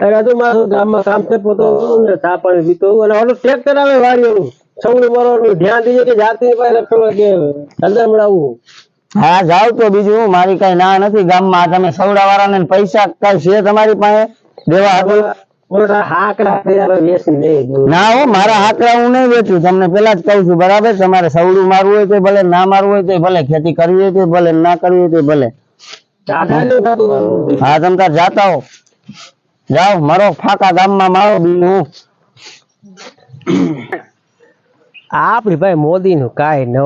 અરે તું મારું ગામમાં કામ છે પોતો ને ચા પાણી પીતો અને ઓલું ટ્રેક્ટર આવે વાડીઓનું સૌનું મારવાનું ધ્યાન દીજે કે જાતની પાસે રખડવા કે અંદર મળાવવું. હા જાવ તો બીજું હું મારી કઈ ના નથી ગામમાં. તમે સવડા વાળાને પૈસા કઈ છે તમારી પાસે દેવા હતું? ના હો મારા હાકડા હું નહીં વેચું, તમને પેલા જ કહું છું બરાબર. તમારે સવડું મારવું હોય તો ભલે, ના મારવું હોય તો ભલે, ખેતી કરવી હોય તો ભલે, ના કરવી હોય તો ભલે. હા તમે તાર જાતા હો, જાઓ મારો ફાકા ગામમાં મારો. બીજું આપડી ભાઈ મોદી નું કાઈ ન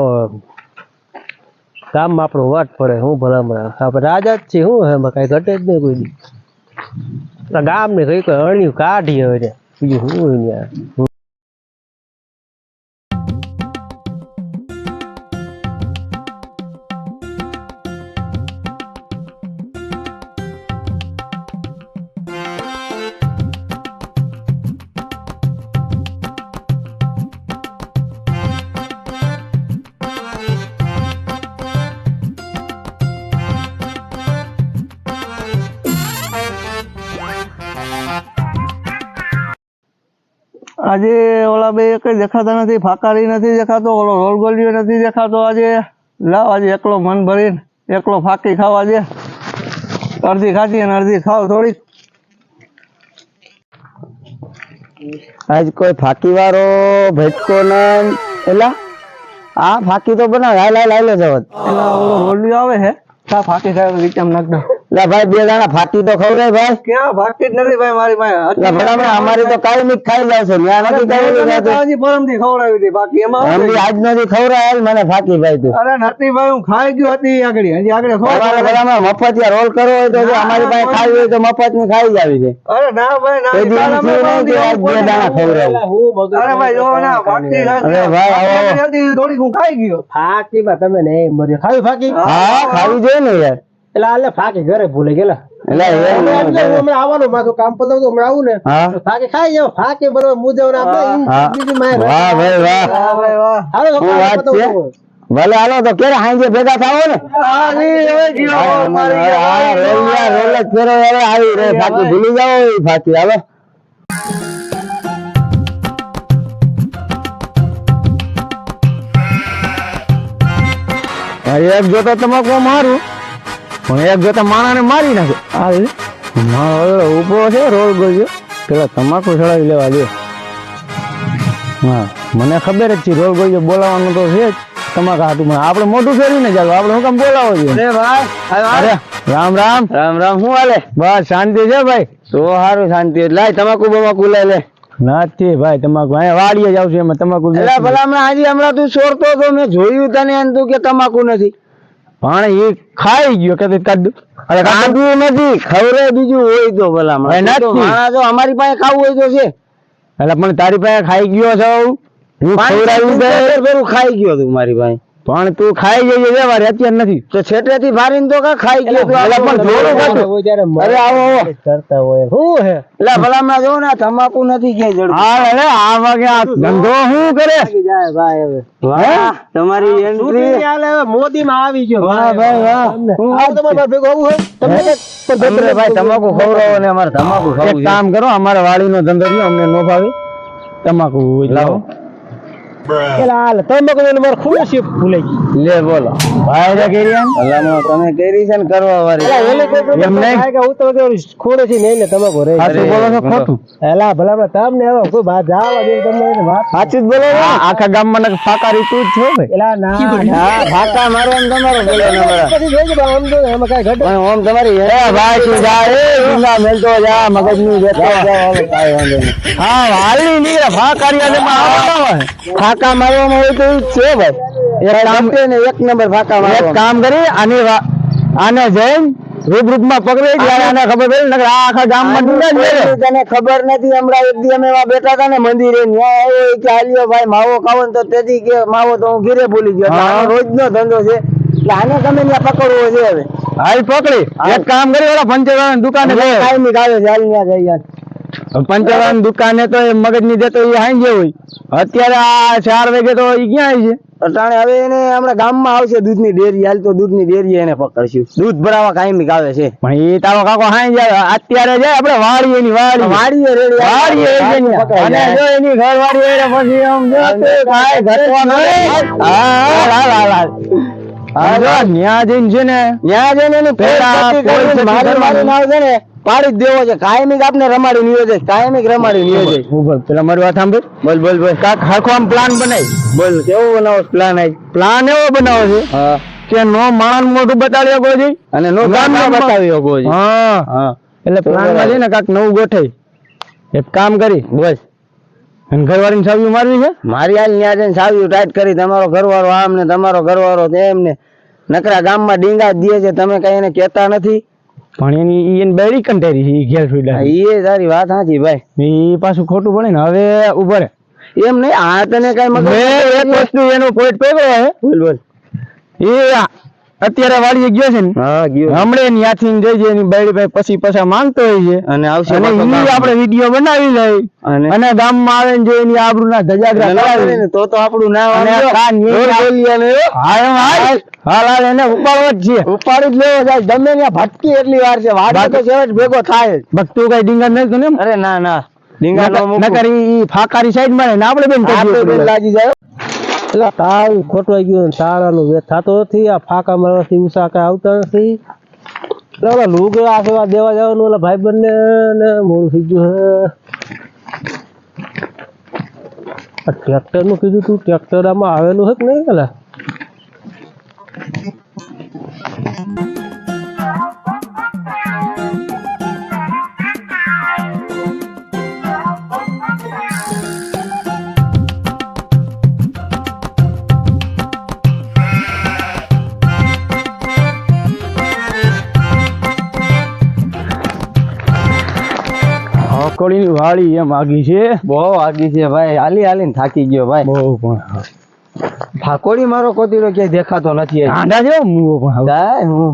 ગામમાં આપણું વટ પડે. હું ભલામણ આપડે રાજા જ છે, શું એમાં કઈ ઘટે જ નહીં કોઈ દી. ગામ ને કઈ કોઈ અણ્યું કાઢી હવે બીજું શું યાર. આજે ઓલા બે કઈ દેખાતા નથી, ફાકારી નથી દેખાતો, ઓલો રોલગોલિયો નથી દેખાતો. આજે લાવ આજે એકલો મન ભરીને એકલો ફાકી ખાવ. આજે અડધી ખાધી અને અડધી ખાવ થોડીક. આજ કોઈ ફાકી વાળો ભેટકો નહીં. એલા આ ફાકી તો બનાવ હાલ હાલ હાલે જવો. એલા ઓલો રોલિયો આવે હે તા ફાકી ખાય વિચાર નાખ દો. લા ભાઈ બે દાણા ફાકી તો ખવડાય ભાઈ. ક્યાં ફાકી જ નથી ભાઈ મારી પાસે. બરાબર અમારી તો કાઈ ની ખાઈ જાવ છો. ન્યા નથી ખાઈ પરમથી ખવડાવી હતી ફાકી. એમાં આજ નથી ખવડાય મને ફાકી ભાઈ તું. અરે નથી ભાઈ હું ખાઈ ગયો હતી આગળ. હજી આગળ ખવડાવે. બરાબર મફતિયા રોલ કરો હોય તો અમારી પાસે ખાવી હોય તો મફત ની ખાઈ જ આવી છે. અરે ના ભાઈ ના આજ બે દાણા ખવડાવ. અરે ભાઈ જો ના ફાકી. અરે ભાઈ થોડી હું ખાઈ ગયો. ફાકી માં તમે નહીં મર્યો ખાવી ફાકી. હા ખાવી જોઈએ ને યાર. એટલે આલે ફાકી ઘરે ભૂલે ગયેલા. હમણાં આવવાનું મારું કામ પતાવતું હમણાં આવું ને ફાકી ખાઈ જાવ. ફાકી બરોબર મુજબ ભલે હાલો તો ક્યારે હાંજે ભેગા થાવો ને. ફાકી ભૂલી જાવ ફાકી હાલો. એક જોતા તમાકુ મારું પણ એક જોતા માણા ને મારી નાખે. મારો ઉભો છે રોલ ગયો પેલા તમાકુ ચડાવી લેવા દે. હા મને ખબર જ છે રોલ ગયો બોલાવાનું તો છે જ તમાકા હાટું. આપડે મોઢું ફેરવીને ચાલો આપણે શું કામ બોલાવો જોઈએ. અરે રામ રામ રામ રામ. શું હાલે? બસ શાંતિ છે ભાઈ. તો સારું શાંતિ. લાય તમાકુ બમાકુ લઈ લે. નથી ભાઈ તમાકુ અહીંયા વાડીએ જ આવશે એમાં તમાકુ. એટલે ભલા હમણાં તું છોડતો તો મેં જોયું તને એમ તું કે તમાકુ નથી પણ એ ખાઈ ગયો કે કાઢ. અરે કાઢવું નથી ખવરે બીજું હોય તો ભલા માણસ જો અમારી પાસે ખાવું હોય તો છે. એટલે પણ તારી પાસે ખાઈ ગયો છો હું ખવડાવ્યું ખાઈ ગયો તું મારી પાસે પણ તું ખાઈ જઈએ વ્યવહાર અત્યારે નથી તો છેટેથી ભારીને તો કા ખાઈ ગયો તું. પણ થોડું કાઢું. અરે આવો કરતા હોય શું હે એટલે ભલામાં જો ને તમાકુ નથી કે જડતું. હા અરે આ વાગે આ ધંધો શું કરે જાય ભાઈ. હવે વાહ તમારી એન્ટ્રી હાલે મોદી માં આવી ગયો. વાહ ભાઈ વાહ. આવ તમારા ભેગો આવું હે તમને ભાઈ તમાકુ ખવડાવો ને અમારે તમાકુ ખાવું. એક કામ કરો અમારે વાડીનો ધંધો છે અમને નો ભાવે તમાકુ લાવો. તમે કેરી છે ને કરવા વાળી ખોડે છે નહીં ને તમે બોલો છો ખોટું. એલા ભલા તમને સાચું જ બોલો. આખા ગામમાં ફાકારી તું જ છો ફાકા મારો તમારો બોલો એમાં કઈ ઘટે ઓમ તમારી મેલતો જા મગજ નું હા હાલી નીકળે ફાકારી ફાકા મારવામાં હોય તો છે ભાઈ. એક નંબર ફાકા મારવા. એક કામ કરી આને જઈને રૂપ માં પકડી ત્યારે આને ખબર પડી ને આખા ગામમાં તને ખબર નથી. હમણાં એક દી અમે બેઠા હતા ને મંદિરે કે હાલ્યો ભાઈ માવો ખાવો ને તો તેથી કે માવો તો હું ઘીરે ભૂલી ગયો. રોજ નો ધંધો છે એટલે આને ગમે ત્યાં પકડવો છે. હવે હાલ પકડી એક કામ કરી ઓલા પંચર દુકાને કાયમી ખાવે છે. હાલ ત્યાં જઈ પંચરવાની દુકાને તો એ મગજ ની દેતો એ હાંજે હોય. અત્યારે આ 4 વાગે તો એ ક્યાં આવી છે? અટાણે હવે એને હમણાં ગામમાં આવશે દૂધની ડેરી. હાલ તો દૂધની ડેરી એને પકડશું. દૂધ ભરાવા કાયમિક આવે છે. પણ એ તારો કાકો હાંજે આવે. અત્યારે જાય આપણે વાડી એની વાડીએ રેડી વાડી અને જો એની ઘર વાડી એને પછી આમ જો તે કાંઈ ઘટવાનું નહીં. હા જો ન્યા જઈને છે ને ન્યા જઈને એની મારી નાવ છે ને પાડી જ દેવો છે. કાયમિક આપણે રમાડી નિયો છે. કાયમિક રમાડી નિયો છે. ઉપર પેલા મારી વાત સાંભળ. બોલ બોલ બોલ. કાક હરખો આમ પ્લાન બનાવી. બોલ કેવો બનાવો પ્લાન? પ્લાન એવો બનાવો છે હા કે નો માણસ મોટું બતાડી શકો છે અને નો ગામ બતાવી શકો છે. હા હા એટલે પ્લાન માં છે ને કાક નવું ગોઠાઈ. એક કામ કરી બસ અને ઘરવાળીને ચાવી મારવી છે. મારી હાલ ન્યા જઈને સાવ્યું ટાઈટ કરી. તમારો ઘરવાળો આમ ને તમારો ઘરવાળો તેમ ને નકરા ગામમાં ડીંગા જ દે છે. તમે કઈ એને કહેતા નથી. પણ એની બેડી કંટારી છે ઘેર છોડ્યા. એ તારી વાત સાચી ભાઈ. એ પાછું ખોટું પડે ને. હવે ઉભો રે એમ નહીં આ તને કઈ મગજ એક વસ્તુ એનો પોઈન્ટ પેગો છે. બોલ બોલ. એ અત્યારે વાડીએ ગયો છે ને હા ગયો. હમણે ત્યાંથી જઈ જાય એની બેડી ભાઈ પછી પાછા માંગતો હોય છે અને આવશે અને ઈ આપણે વિડીયો બનાવી લઈ અને ગામમાં આવે ને જો એની આબરૂના ધજાગરા કરાવી ને તો આપણું નામ અને કાન હાલ હાલ એને ઉપાડવો જ છે. ઉપાડી જ લેવો જાય. ગમે ત્યાં ભટકી એટલી વાર છે. વાડી તો સેવટ ભેગો થાય. બસ તું કઈ ડીંગા નહીં તો ને. અરે ના ના ડીંગા નો નકર ઈ ફાકારી સાઈડ માં ને આપણે બેન લાગી જાય. એટલે તાવ ખોટવાઈ ગયું તાળાનું વેત થતો નથી. આ ફાંકા મારવાથી ઉષા કઈ આવતા નથી. એટલે ઓલા લુગડા આશીર્વાદ દેવા જવાનું ઓલા ભાઈ બંને ને મોડું થઈ ગયું છે. ટ્રેક્ટર નું કીધું તું ટ્રેક્ટર આમાં આવેલું છે કે નહીં? પેલા કોળીની વાડી એમ આગી છે. બહુ આગી છે ભાઈ. હાલી હાલીને થાકી ગયો ભાઈ. બહુ પણ ભાકોડી મારો કોતીરો ક્યાંય દેખાતો નથી. આંડા જેવો મૂવો પણ જાય હું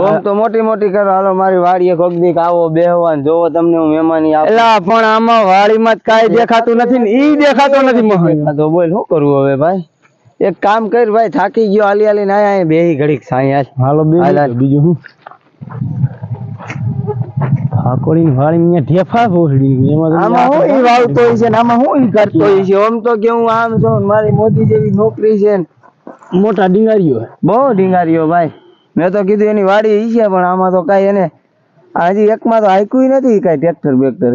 ઓમ તો મોટી મોટી કરો. હાલો મારી વાડીએ કોક દીક આવો બેહવાન જોવો તમને હું મહેમાની આવું. એલા પણ આમાં વાડીમાં કાઈ દેખાતું નથી ને ઈ દેખાતો નથી મોહન. તો બોલ શું કરવું હવે ભાઈ? એક કામ કર ભાઈ. થાકી ગયો હાલી હાલીને આયા બેહી ઘડીક સાંઈ હાલો બીજું શું ભાકોડીની વાડી ઢેફા ભોસડી આમાં હું ઈ વાવતો હોય છે ને આમાં હું ઈ કરતો હોય છે. આમ તો કે હું આમ છું મારી મોદી જેવી નોકરી છે ને મોટા ડીંગારીઓ બહુ ડીંગારીઓ ભાઈ. મેં તો કીધું એની વાડી ઈ છે પણ આમાં તો કઈ એને હજી એકમાં તો હાઈકું નથી કઈ ટ્રેક્ટર બેક્ટર.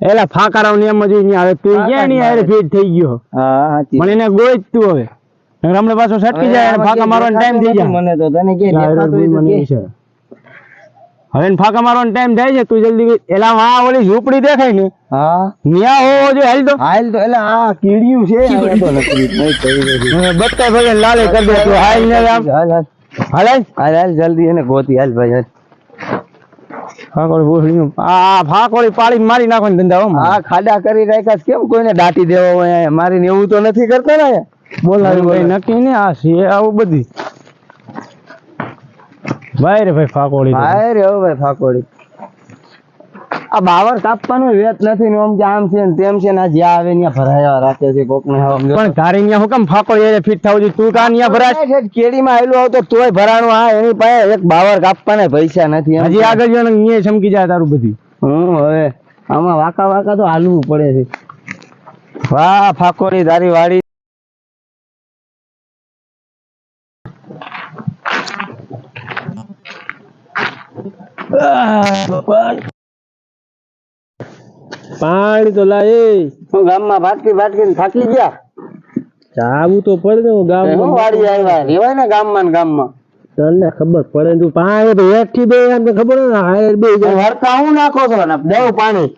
એલા ફાકારાવ ને એમ જ આવે તું ક્યાં ની આરે ફીટ થઈ ગયો. હા સાચી. પણ એને ગોઈ તું હવે હમણે પાછો સટકી જાય અને ફાકા મારવાનો ટાઈમ થઈ જાય. મને તો તને કે હવે ફાકા મારવાનો ટાઈમ થાય છે. તું જલ્દી એલા હા ઓલી ઝૂંપડી દેખાય ને હા ન્યા હોવો જોઈએ. હાલ તો એટલે આ કીડિયું છે બત્તા ભગે લાલે કરી દે તું હાલ ને આમ હાલ હાલ હાલ હાલ હાલ જલ્દી એને ગોતી હાલ ભાઈ હાલ. ફાકોડી ભોસડી આ ફાકોડી પાડી મારી નાખો ને ધંધા. હા ખાડા કરી રાખ્યા કેમ કોઈને દાટી દેવા હોય મારીને એવું તો નથી કરતા ને. બોલાવી ભાઈ નક્કી ને આ છે આવું બધી ભાઈ રે ભાઈ ફાકોડી ભાઈ રે ભાઈ ફાકોડી. આ બાવર કાપવાનો વેત નથી ને આમ કે આમ છે ને તેમ છે ને આ જ્યાં આવે ત્યાં ભરાયા રાખે છે કોક ને. પણ તારી ત્યાં હું કેમ ફાકોડી ફીટ થાવ છું? તું કા ત્યાં ભરાય કેડીમાં આવેલું આવતો તોય ભરાણું. આ એની પાસે એક બાવર કાપવાના પૈસા નથી. હજી આગળ જો ને ચમકી જાય તારું બધી. હવે આમાં વાકા વાકા તો હાલવું પડે છે. વાહ ફાકોડી તારી વાડી. પાણી તો લાય. હું ગામમાં ભાટકી ભાટકી થાકી ગયા. જાવું તો પડે ને ગામ. વાડી આવ્યા રેવાય ને ગામમાં ને ગામમાં. તને ખબર પડે તું પાણી તો એક થી બે એમ ખબર ને હાયર બે વરકા હું નાખો છો ને દેવ પાણી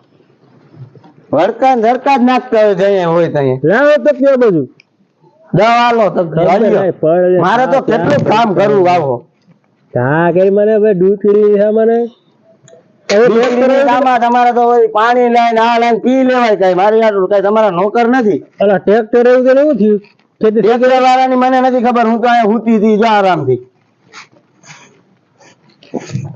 વરકા ને ધરકા જ નાખતા હોય જઈએ હોય ત્યાં. લાવો તો કે બધું દવા લો તો મારે તો કેટલું કામ કરવું આવો. હા કઈ મને ભાઈ ડૂચડી છે મને. તમારે તો પાણી લઈને આ લઈને પી લેવાય. કઈ મારી હાટું કઈ તમારા નોકર નથી. અલા ટ્રેક્ટર એવું તો એવું થયું ટ્રેક્ટર વાળાની મને નથી ખબર. હું તો અહીંયા હુતી હતી જો આરામથી.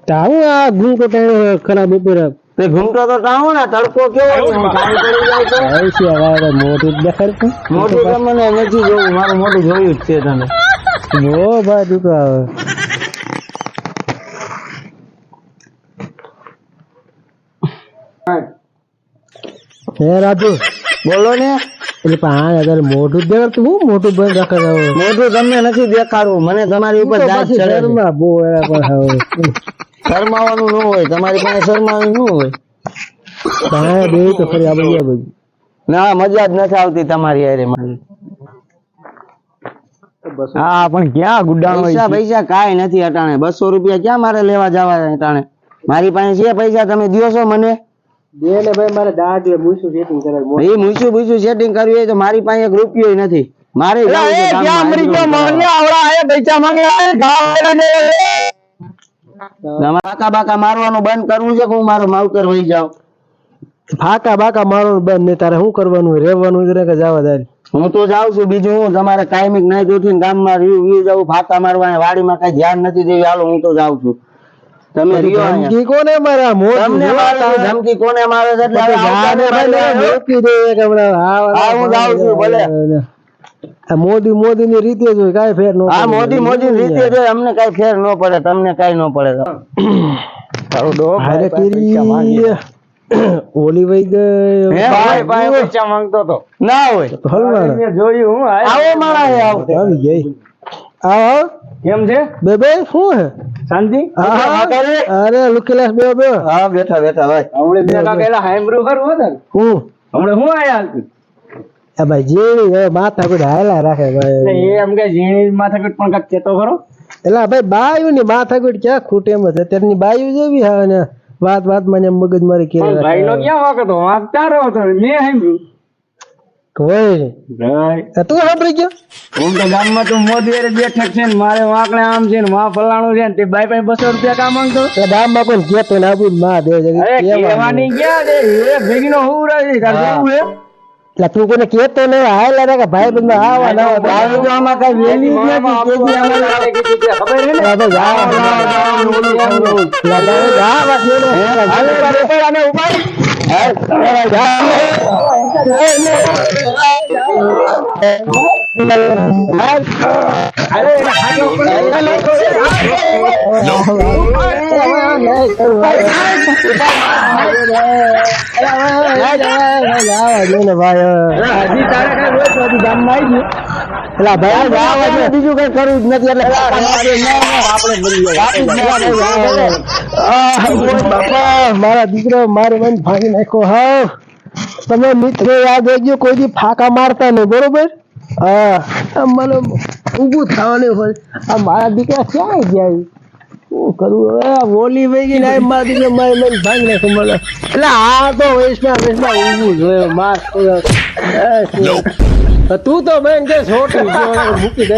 તારું આ ગું કટાયો ખરાબ ઉપર તે ઘૂમતો તો ટાણો ને તડકો કેવો કામ કરી જાય તો આવશે હવે મોટું જ દેખાડતું મોટું તમને નથી જોવું મારું મોટું જોયું જ છે તને જો ભાઈ તું તો આવે હે રાજુ બોલો ને એટલે 5000 મોટું જ દેખાડતું હું મોટું બંધ રાખે મોટું તમને નથી દેખાડવું મને તમારી ઉપર દાજ ચડે છે. બહુ એના પર હવે શરમાવાનું ન હોય તમારી પાસે શરમાવાનું ન હોય હા બે તો ફરી આપણે ગયા બધું ના મજા જ નથી આવતી તમારી હારે મારી હા પણ ક્યાં ગુડાણો પૈસા પૈસા કાંઈ નથી અટાણે 200 રૂપિયા ક્યાં મારે લેવા જવા અટાણે મારી પાસે છે પૈસા તમે દ્યો છો મને દે ને ભાઈ મારે દાઢ મૂછું સેટિંગ કરે એ મૂછું સેટિંગ કરવી હોય તો મારી પાસે એક રૂપિયો નથી મારે જવું છે ગામમાં. બાકા બાકા મારવાનું બંધ કરવું છે કે હું મારો માવતર વહી જાઉં ફાકા બાકા મારવાનું બંધ નહીં તારે શું કરવાનું રહેવાનું કે જવા દારી હું તો જાઉં છું બીજું હું તમારે કાયમિક નહીં ઉઠીને ગામમાં રીવ જવું ફાકા મારવા વાડીમાં કઈ ધ્યાન નથી દેવી હાલો હું તો જાઉં છું તમે રહ્યો અહીંયા. ધમકી કોને મારે આ મોટું તમને મારે છે, ધમકી કોને મારે છે એટલે હવે આવતા ને ભાઈ મોકલી દે કે હમણાં હા, હું જાઉં છું, ભલે. આ મોદી ની રીતે જ હોય કાંઈ ફેર ન હા મોદી રીતે જો અમને કઈ ફેર ન પડે તમને કઈ ન પડે હારે તેરી ઓલી વઈ ગઈ હે ભાઈ પૈસા માંગતો તો ના હોય તો હલવાના જોયું હું આવો મારા હે આવો આવી ગઈ આવો કેમ છે બે શું હે શાંતિ અરે લુકેલાસ બે હા બેઠા ભાઈ હમણે બે કાકેલા હાઈબ્રુ કરું હતું હું હમણે હું આયા આ ભાઈ જેવી હવે માથા કોઈ હાયલા રાખે ભાઈ એમ કે ઝીણી માથાકૂટ પણ કાક ચેતો ખરો એટલે ભાઈ બાયું ની માથા કોઈ ક્યાં ખૂટે એમ જ અત્યારની બાયું જેવી હવે ને વાત મને મગજ મારી કે ભાઈ નો ક્યાં વાક હતો વાંચતા રહ્યો હતો મેં સાંભળ્યું કોઈ તું સાંભળી ગયો હું તો ગામમાં તો મોદી હારે બેઠક છે ને મારે વાંકણે આમ છે ને માં ફલાણું છે ને તે બાઈ પાસે 200 રૂપિયા કામ માંગતો એટલે ગામમાં કોઈ કેતો ને આપું માં દે કેવાની ગયા રે એ ભેગીનો હું રહી તાર કેવું હે એટલે તું કોને કેતો ને હાયલા રાખે ભાઈ બંધ આવા ના ભાઈ તો આમાં કઈ વેલી જ નથી કેજી અમારે કીધું કે ખબર હે ને બીજું કઈ કરવું જ નથી એટલે મારા દીકરો મારું મન ભાગી નાખો હા તમે મિત્રો યાદ રાખજો કોઈ દી ફાકા મારતા નહીં બરોબર હા મને ઊભું થવાનું હોય આ મારા દીકરા ક્યાં ગયા શું કરું હવે ઓલી વહી ગઈ ને મારા દીકરા મારી ભાગી નાખો મને એટલે આ તો વૈષ્ણવ ઊભું જોયો માર તું તો બેન કે છોટી મૂકી દે